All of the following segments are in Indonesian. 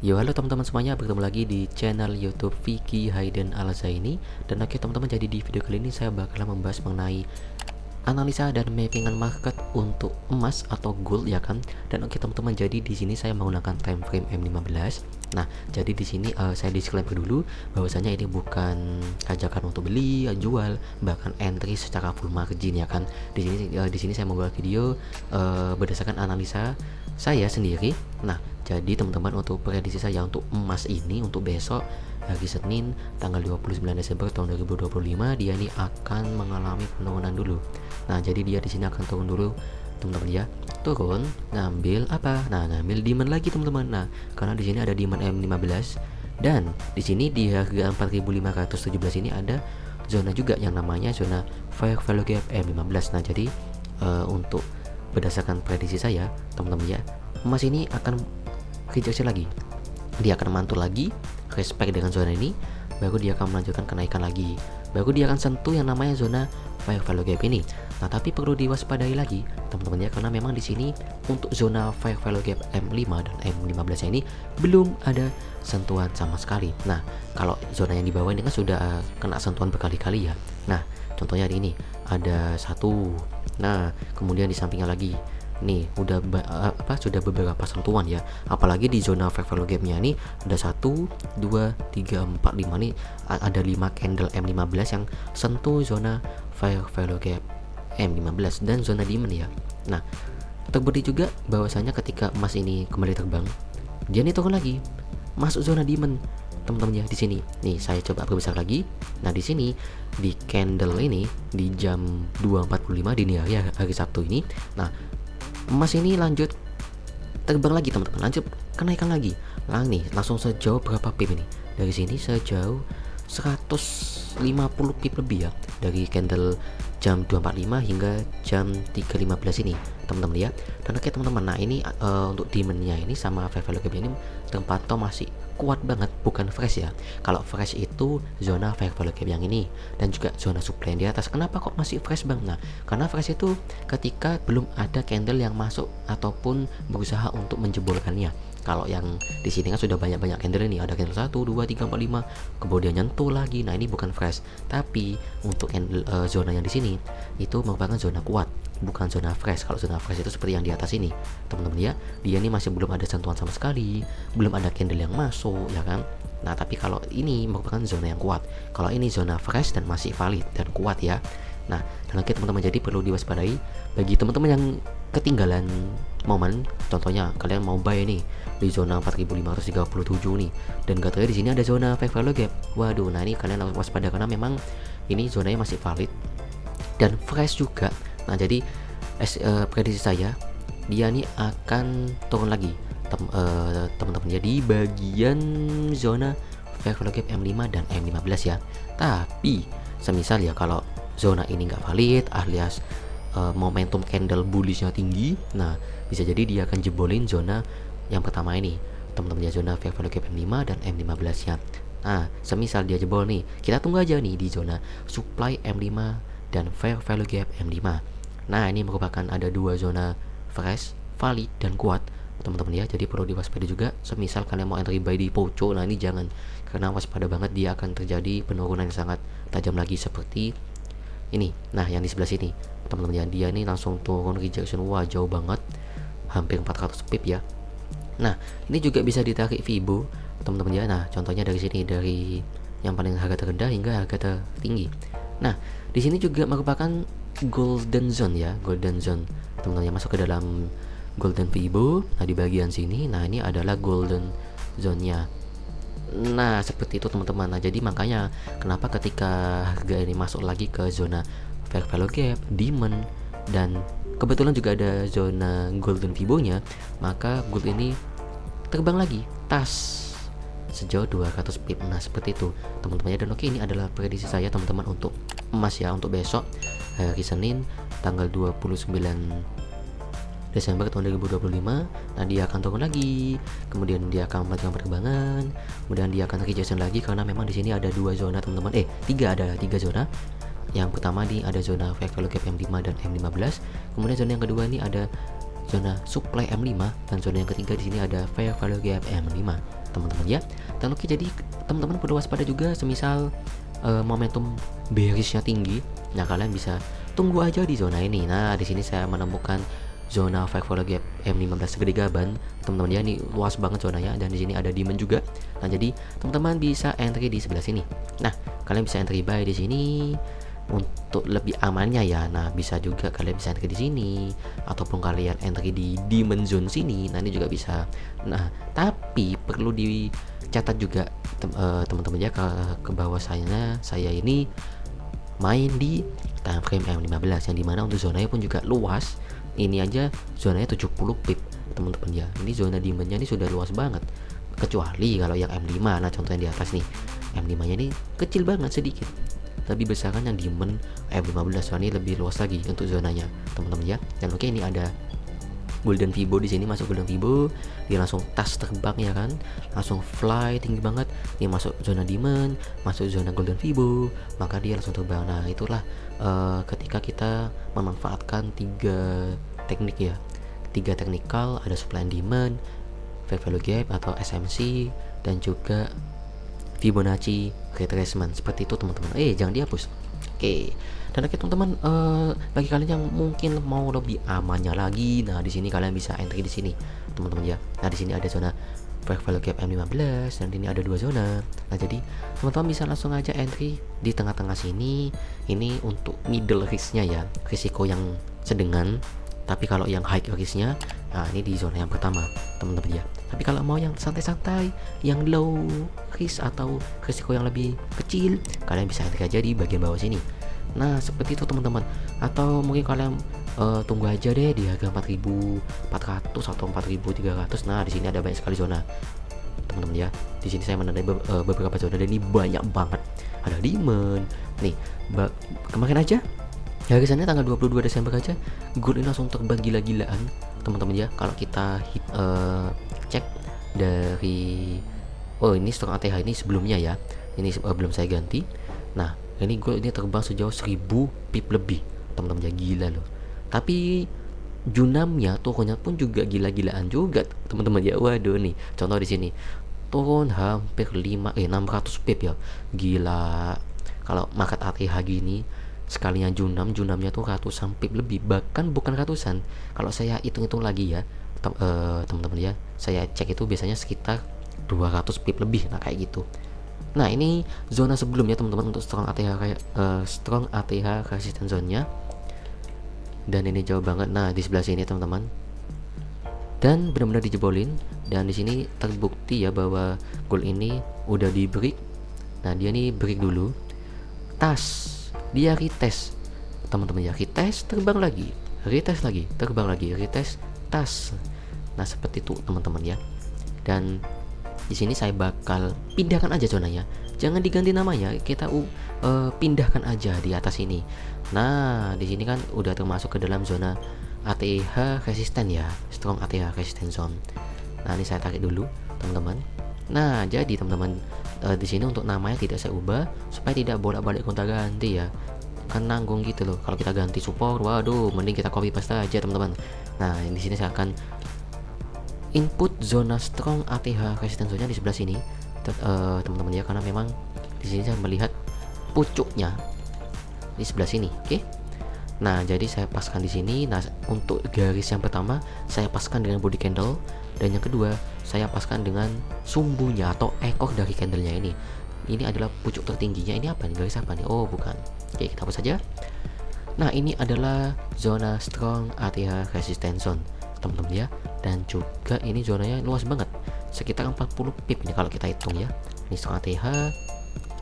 Yo, halo teman-teman semuanya, bertemu lagi di channel YouTube Vicky Hayden Al-Zaini. Dan oke teman-teman, jadi di video kali ini saya bakal membahas mengenai analisa dan mappingan market untuk emas atau gold, ya kan. Dan oke teman-teman, jadi di sini saya menggunakan time frame M15. Nah, jadi di sini saya disclaimer dulu bahwasanya ini bukan ajakan untuk beli, jual, bahkan entry secara full margin, ya kan. Di sini saya membuat video berdasarkan analisa saya sendiri. Nah, jadi teman-teman, untuk prediksi saya untuk emas ini untuk besok hari Senin tanggal 29 Desember tahun 2025, dia ini akan mengalami penurunan dulu. Nah, jadi dia di sini akan turun dulu, teman-teman ya. Turun, ngambil apa? Nah, ngambil demand lagi, teman-teman. Nah, karena di sini ada demand M15 dan di sini di harga 4517 ini ada zona juga yang namanya zona fair value gap M15. Nah, jadi untuk berdasarkan prediksi saya, teman-teman ya, emas ini akan rejection lagi. Dia akan mantul lagi, respect dengan zona ini, baru dia akan melanjutkan kenaikan lagi. Baru dia akan sentuh yang namanya zona fair value gap ini. Nah, tapi perlu diwaspadai lagi, teman-teman ya, karena memang di sini untuk zona fair value gap M5 dan M15 ini belum ada sentuhan sama sekali. Nah, kalau zona yang di bawah ini kan sudah kena sentuhan berkali-kali ya. Nah, contohnya di ini ada satu. Nah, kemudian di sampingnya lagi nih sudah beberapa sentuhan ya. Apalagi di zona fair value gap-nya ini ada 1 2 3 4 5 nih, ada 5 candle M15 yang sentuh zona fair value gap M15 dan zona demand ya. Nah, terbukti juga bahwasanya ketika emas ini kembali terbang, dia nih turun lagi masuk zona demand, teman-teman ya. Di sini nih saya coba perbesar lagi. Nah, di sini di candle ini di jam 2.45 dini hari Sabtu ini, nah emas ini lanjut terbang lagi, teman-teman, lanjut kenaikan lagi. Langsung sejauh berapa pip ini? Dari sini sejauh 150 pip lebih ya, dari candle jam 2.45 hingga jam 3.15 ini, teman-teman ya. Dan oke teman-teman, nah ini untuk demandnya ini sama fair value gap ini terpantau masih kuat banget, bukan fresh ya. Kalau fresh itu zona fair value gap yang ini dan juga zona supply yang di atas. Kenapa kok masih fresh bang? Nah, karena fresh itu ketika belum ada candle yang masuk ataupun berusaha untuk menjebolkannya. Kalau yang di sini kan sudah banyak-banyak candle ini, ada candle 1, 2, 3, 4, 5, kemudian nyentuh lagi. Nah, ini bukan fresh. Tapi untuk candle, zona yang di sini itu merupakan zona kuat, bukan zona fresh. Kalau zona fresh itu seperti yang di atas ini, teman-teman ya. Dia ini masih belum ada sentuhan sama sekali, belum ada candle yang masuk, ya kan. Nah, tapi kalau ini merupakan zona yang kuat. Kalau ini zona fresh dan masih valid dan kuat ya. Nah, dan lagi teman-teman, jadi perlu diwaspadai bagi teman-teman yang ketinggalan momen. Contohnya kalian mau buy nih di zona 4537 nih, dan katanya di sini ada zona fair value gap. Waduh, nah ini kalian harus waspada karena memang ini zonanya masih valid dan fresh juga. Nah, jadi prediksi saya dia nih akan turun lagi, teman-teman ya, di bagian zona fair value gap M5 dan M15 ya. Tapi semisal ya kalau zona ini nggak valid alias momentum candle bullishnya tinggi, nah bisa jadi dia akan jebolin zona yang pertama ini, teman-teman ya, zona fair value gap M5 dan M15 ya. Nah, semisal dia jebol nih, kita tunggu aja nih di zona supply M5 dan fair value gap M5. Nah, ini merupakan ada dua zona fresh, valid dan kuat, teman-teman ya. Jadi perlu diwaspadai juga. Semisal kalian mau entry buy di Poco, nah ini jangan, karena waspada banget, dia akan terjadi penurunan yang sangat tajam lagi seperti ini. Nah, yang di sebelah sini, teman-teman ya, dia ini langsung turun rejection, wah jauh banget, hampir 400 pip ya. Nah, ini juga bisa ditarik Fibo, teman-teman ya. Nah, contohnya dari sini, dari yang paling harga terendah hingga harga tertinggi. Nah, di sini juga merupakan golden zone ya, golden zone, teman-teman ya, masuk ke dalam golden Fibo. Nah, di bagian sini, nah ini adalah golden zone-nya. Nah, seperti itu teman-teman. Nah, jadi makanya kenapa ketika harga ini masuk lagi ke zona fair value gap, demand, dan kebetulan juga ada zona golden Fibo-nya, maka gold ini terbang lagi, tas sejauh 200 pip. Nah, seperti itu teman-teman ya. Dan oke, ini adalah prediksi saya teman-teman untuk emas ya, untuk besok hari Senin tanggal 29 Desember tahun 2025. Nah, dia akan turun lagi, kemudian dia akan melanjutkan perkembangan, kemudian dia akan rejection lagi karena memang di sini ada dua zona teman-teman, ada tiga zona. Yang pertama nih ada zona fair value gap M5 dan M15, kemudian zona yang kedua ini ada zona supply M5, dan zona yang ketiga di sini ada fair value gap M5 teman-teman ya. Dan oke, jadi teman-teman perlu waspada juga semisal momentum bearishnya tinggi. Nah, kalian bisa tunggu aja di zona ini. Nah, di sini saya menemukan zona fair value gap M15 segede gaban teman-teman ya. Ini luas banget zonanya, dan di sini ada demand juga. Nah, jadi teman-teman bisa entry di sebelah sini. Nah, kalian bisa entry buy di sini untuk lebih amannya ya. Nah, bisa juga kalian bisa entry di sini, ataupun kalian entry di demand zone sini. Nah, ini juga bisa. Nah, tapi perlu dicatat juga teman-teman ya, ke bawah saya ini main di time frame M15, yang dimana untuk zonanya pun juga luas. Ini aja zonanya 70 pip teman-teman ya. Ini zona demandnya ini sudah luas banget, kecuali kalau yang M5. Nah, contohnya di atas nih, M5 nya ini kecil banget, sedikit lebih besar kan yang demand M15. Soalnya ini lebih luas lagi untuk zonanya teman-teman ya. Dan oke, ini ada golden fibo di sini. Masuk golden fibo, dia langsung tas terbang ya kan, langsung fly tinggi banget. Dia masuk zona demand, masuk zona golden fibo, maka dia langsung terbang. Nah, itulah ketika kita memanfaatkan 3 teknik ya, 3 teknikal, ada supply and demand, fair value gap atau SMC, dan juga Fibonacci retracement. Seperti itu teman-teman. Jangan dihapus. Oke. Dan oke teman-teman, bagi kalian yang mungkin mau lebih amannya lagi, nah di sini kalian bisa entry di sini teman-teman ya. Nah, di sini ada zona fair value gap M15, dan ini ada 2 zona. Nah, jadi teman-teman bisa langsung aja entry di tengah-tengah sini. Ini untuk middle risknya ya, risiko yang sedengan. Tapi kalau yang high risknya, nah ini di zona yang pertama teman-teman ya. Tapi kalau mau yang santai-santai, yang low risk atau risiko yang lebih kecil, kalian bisa entry aja di bagian bawah sini. Nah, seperti itu teman-teman. Atau mungkin kalian tunggu aja deh di harga 4.400 atau 4.300. Nah, di sini ada banyak sekali zona teman-teman ya. Di sini saya menandai beberapa zona, dan ini banyak banget. Ada demand nih. Kemarin aja harganya tanggal 22 Desember aja gold ini langsung terbang gila-gilaan teman-teman ya. Kalau kita cek dari ini strong ATH ini sebelumnya ya, ini belum saya ganti. Nah, ini gold ini terbang sejauh 1000 pip lebih teman-teman ya, gila loh. Tapi junamnya turunnya pun juga gila-gilaan juga teman-teman ya. Waduh, nih contoh di sini turun hampir 600 pip ya, gila. Kalau market ATH gini sekalinya junamnya tuh ratusan pip lebih, bahkan bukan ratusan. Kalau saya hitung-hitung lagi ya teman-teman ya, saya cek itu biasanya sekitar 200 pip lebih. Nah, kayak gitu. Nah, ini zona sebelumnya teman-teman untuk strong ATH resistance zone-nya, dan ini jauh banget. Nah, di sebelah sini teman-teman, dan benar-benar dijebolin. Dan di sini terbukti ya bahwa gold ini udah di break. Nah, dia nih break dulu, tas, dia retest teman-teman ya, retest terbang lagi, retest lagi, terbang lagi, retest tas. Nah, seperti itu teman-teman ya. Dan di sini saya bakal pindahkan aja zonanya, jangan diganti namanya, kita pindahkan aja di atas ini. Nah, di sini kan udah termasuk ke dalam zona ATH resisten ya, strong ATH resistance zone. Nah, ini saya tarik dulu teman-teman. Nah, jadi teman-teman, di sini untuk namanya tidak saya ubah supaya tidak bolak-balik gonta-ganti ya, kan nanggung gitu loh kalau kita ganti support. Waduh, mending kita copy paste aja teman-teman. Nah, di sini saya akan input zona strong ATH resistance zone-nya di sebelah sini teman-teman ya, karena memang di sini saya melihat pucuknya di sebelah sini. Oke. Nah, jadi saya paskan di sini. Nah, untuk garis yang pertama saya paskan dengan body candle, dan yang kedua saya paskan dengan sumbunya atau ekor dari candlenya ini. Ini adalah pucuk tertingginya. Ini apa nih, garis apa nih? Oh, bukan. Oke, kita hapus saja. Nah, ini adalah zona strong ATH resistance zone teman-teman ya, dan juga ini zonanya luas banget, sekitar 40 pip nih kalau kita hitung ya. Ini strong ATH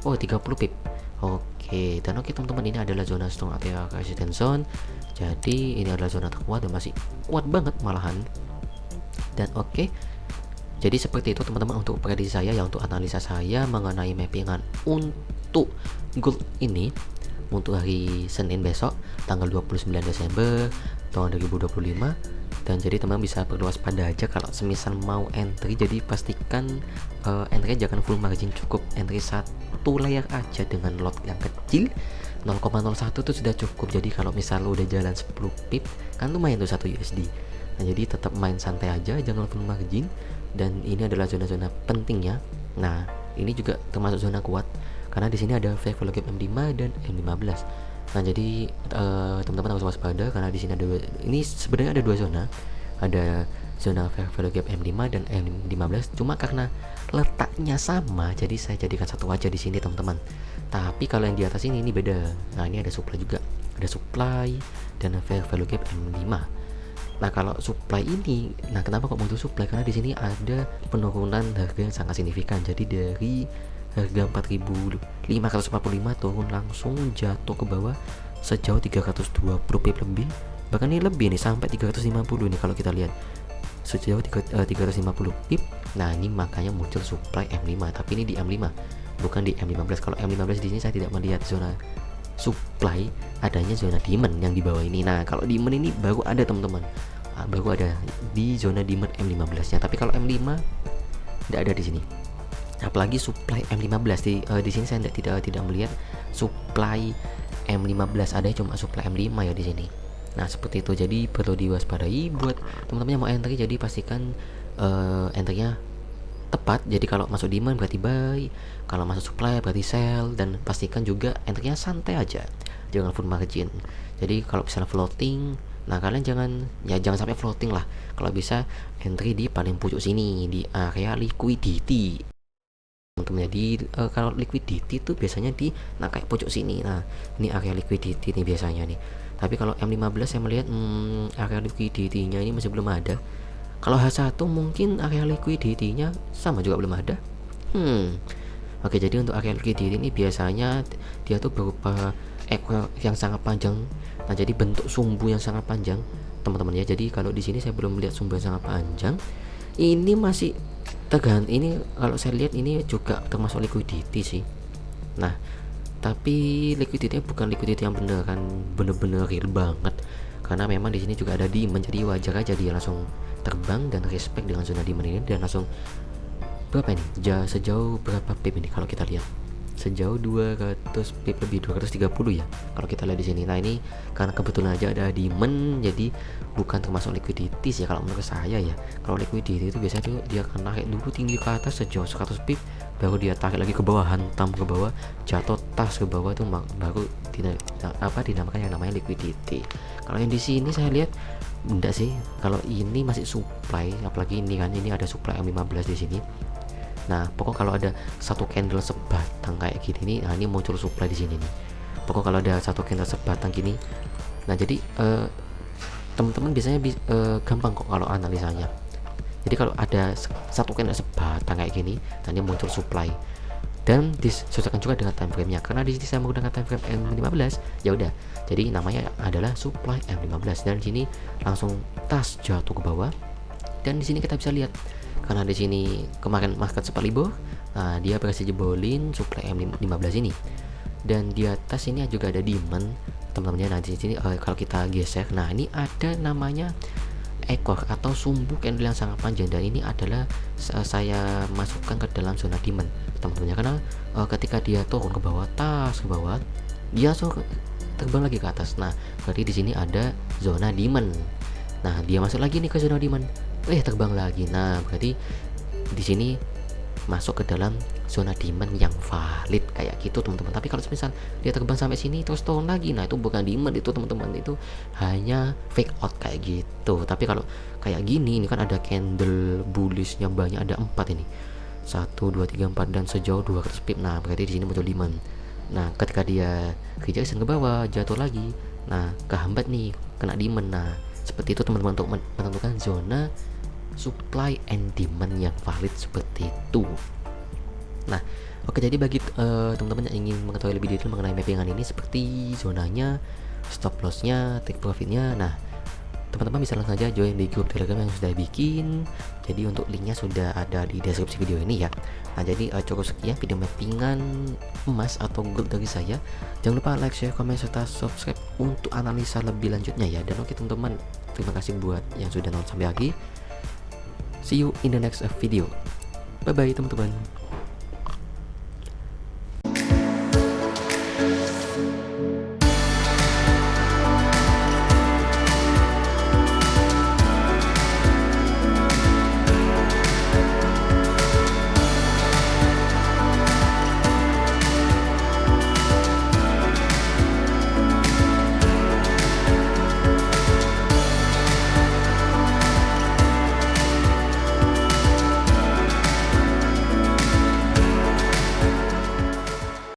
30 pip. Oke, dan oke teman-teman, ini adalah zona strong ATH resistance zone. Jadi ini adalah zona terkuat dan masih kuat banget malahan. Dan oke, jadi seperti itu teman-teman untuk prediksi saya ya, untuk analisa saya mengenai mappingan untuk gold ini untuk hari Senin besok tanggal 29 Desember tahun 2025. Dan jadi teman bisa perlu waspada aja kalau semisal mau entry. Jadi pastikan entry jangan full margin, cukup entry satu layer aja dengan lot yang kecil 0,01 itu sudah cukup. Jadi kalau misal udah jalan 10 pip kan lumayan tuh 1 USD. Nah jadi tetap main santai aja, jangan full margin. Dan ini adalah zona-zona pentingnya. Nah ini juga termasuk zona kuat karena di sini ada fake value gap M5 dan M15. Nah jadi teman-teman harus waspada karena di sini ada ini sebenarnya ada dua zona, ada zona fair value gap M5 dan M15. Cuma karena letaknya sama, jadi saya jadikan satu aja di sini teman-teman. Tapi kalau yang di atas ini beda. Nah ini ada supply juga, ada supply dan fair value gap M5. Nah kalau supply ini, nah kenapa kok muncul supply? Karena di sini ada penurunan harga yang sangat signifikan. Jadi dari harga 4.545 turun langsung jatuh ke bawah sejauh 320 pip lebih. Bahkan ini lebih nih, sampai 350 nih kalau kita lihat. Sejauh 350 pip. Nah ini makanya muncul supply M5. Tapi ini di M5, bukan di M15. Kalau M15 di sini saya tidak melihat zona supply, adanya zona demand yang di bawah ini. Nah kalau demand ini baru ada teman-teman, baru ada di zona demand M15 nya. Tapi kalau M5 tidak ada di sini. Apalagi supply M15 di sini saya tidak melihat supply M15, ada cuma supply M5 ya di sini. Nah seperti itu, jadi perlu diwaspadai buat teman-teman yang mau entry. Jadi pastikan entry-nya tepat. Jadi kalau masuk demand berarti buy, kalau masuk supply berarti sell, dan pastikan juga entry-nya santai aja, jangan full margin. Jadi kalau misalnya floating, nah kalian jangan sampai floating lah. Kalau bisa entry di paling pucuk sini, di area liquidity teman-teman. Jadi kalau liquidity itu biasanya di kayak pojok sini. Nah ini area liquidity nih biasanya nih. Tapi kalau M15 saya melihat area liquidity-nya ini masih belum ada. Kalau H1 mungkin area liquidity-nya sama juga belum ada. Oke, jadi untuk area liquidity ini biasanya dia tuh berupa ekor yang sangat panjang. Nah jadi bentuk sumbu yang sangat panjang teman-teman ya. Jadi kalau di sini saya belum melihat sumbu yang sangat panjang. Ini masih ini kalau saya lihat ini juga termasuk liquidity sih. Nah tapi liquidity bukan liquidity yang bener-bener real banget, karena memang di sini juga ada demand. Jadi wajar aja dia langsung terbang dan respect dengan zona demand ini, dan langsung berapa ini, sejauh berapa pip ini kalau kita lihat, sejauh 200 pip lebih, 230 ya kalau kita lihat di sini. Nah ini karena kebetulan aja ada demand, jadi bukan termasuk liquidity sih kalau menurut saya ya. Kalau liquidity itu biasanya tuh dia akan naik dulu tinggi ke atas sejauh 100 pip, baru dia tarik lagi ke bawah, hantam ke bawah, jatuh tas ke bawah, itu baru dinamakan yang namanya liquidity. Kalau yang di sini saya lihat enggak sih, kalau ini masih supply, apalagi ini kan, ini ada supply M15 di sini. Nah pokok kalau ada satu candle sebatang kayak gini nih, nah ini muncul supply di sini nih. Pokok kalau ada satu candle sebatang gini, nah jadi teman-teman biasanya gampang kok kalau analisanya. Jadi kalau ada satu candle sebatang kayak gini, nah ini muncul supply, dan disesuaikan juga dengan time frame-nya. Karena di sini saya menggunakan time frame M15, ya udah, jadi namanya adalah supply M15. Dan di sini langsung tas jatuh ke bawah, dan di sini kita bisa lihat karena di sini kemarin market sempat libur, nah dia berhasil jebolin supply M15 ini. Dan di atas ini juga ada demand teman-teman. Nah di sini kalau kita geser, nah ini ada namanya ekor atau sumbu candle yang sangat panjang, dan ini adalah saya masukkan ke dalam zona demand teman-teman, karena ketika dia turun ke bawah, tas ke bawah, dia langsung terbang lagi ke atas. Nah berarti di sini ada zona demand. Nah dia masuk lagi nih ke zona demand, terbang lagi. Nah berarti di sini masuk ke dalam zona demand yang valid kayak gitu teman-teman. Tapi kalau misal dia terbang sampai sini terus turun lagi, nah itu bukan demand, itu teman-teman, itu hanya fake out kayak gitu. Tapi kalau kayak gini, ini kan ada candle bullishnya banyak, ada 4 ini, 1, 2, 3, 4, dan sejauh 200 pip. Nah berarti di sini muncul demand. Nah ketika dia rejection ke bawah, jatuh lagi, nah kehambat nih, kena demand. Nah seperti itu teman-teman untuk menentukan zona supply and demand yang valid seperti itu. Nah oke, jadi bagi teman-teman yang ingin mengetahui lebih detail mengenai mappingan ini, seperti zonanya, stop lossnya, take profitnya, nah teman-teman bisa langsung saja join di grup Telegram yang sudah bikin. Jadi untuk linknya sudah ada di deskripsi video ini ya. Nah jadi cukup sekian video mappingan emas atau gold dari saya. Jangan lupa like, share, komen, serta subscribe untuk analisa lebih lanjutnya ya. Dan oke teman-teman, terima kasih buat yang sudah nonton sampai akhir. See you in the next video. Bye bye teman-teman.